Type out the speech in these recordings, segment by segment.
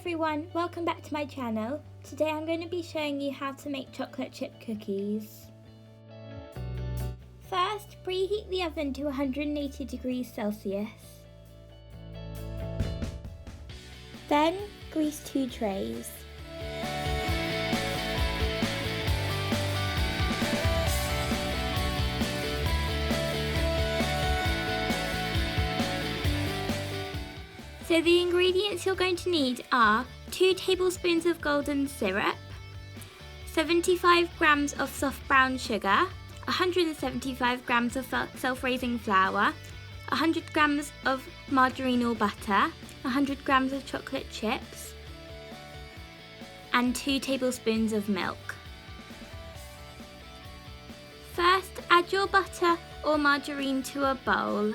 everyone, welcome back to my channel. Today I'm going to be showing you how to make chocolate chip cookies. First, preheat the oven to 180 degrees Celsius. Then, grease 2 trays. So the ingredients you're going to need are 2 tablespoons of golden syrup, 75 grams of soft brown sugar, 175 grams of self-raising flour, 100 grams of margarine or butter, 100 grams of chocolate chips, and 2 tablespoons of milk. First, add your butter or margarine to a bowl.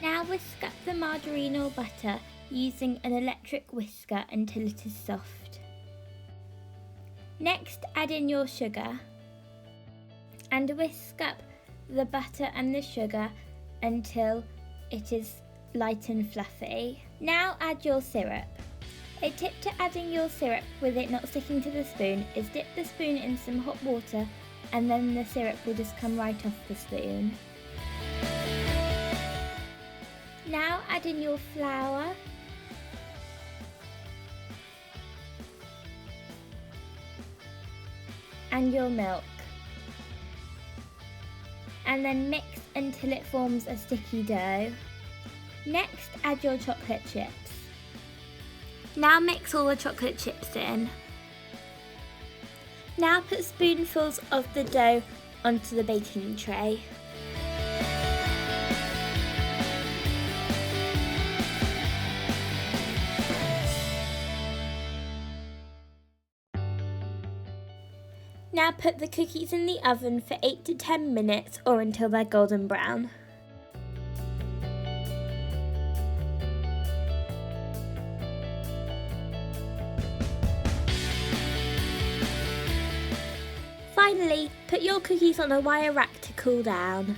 Now whisk up the margarine or butter using an electric whisker until it is soft. Next, add in your sugar and whisk up the butter and the sugar until it is light and fluffy. Now add your syrup. A tip to adding your syrup with it not sticking to the spoon is dip the spoon in some hot water and then the syrup will just come right off the spoon. Now add in your flour and your milk, and then mix until it forms a sticky dough. Next, add your chocolate chips. Now mix all the chocolate chips in. Now put spoonfuls of the dough onto the baking tray. Now put the cookies in the oven for 8 to 10 minutes or until they're golden brown. Finally, put your cookies on a wire rack to cool down.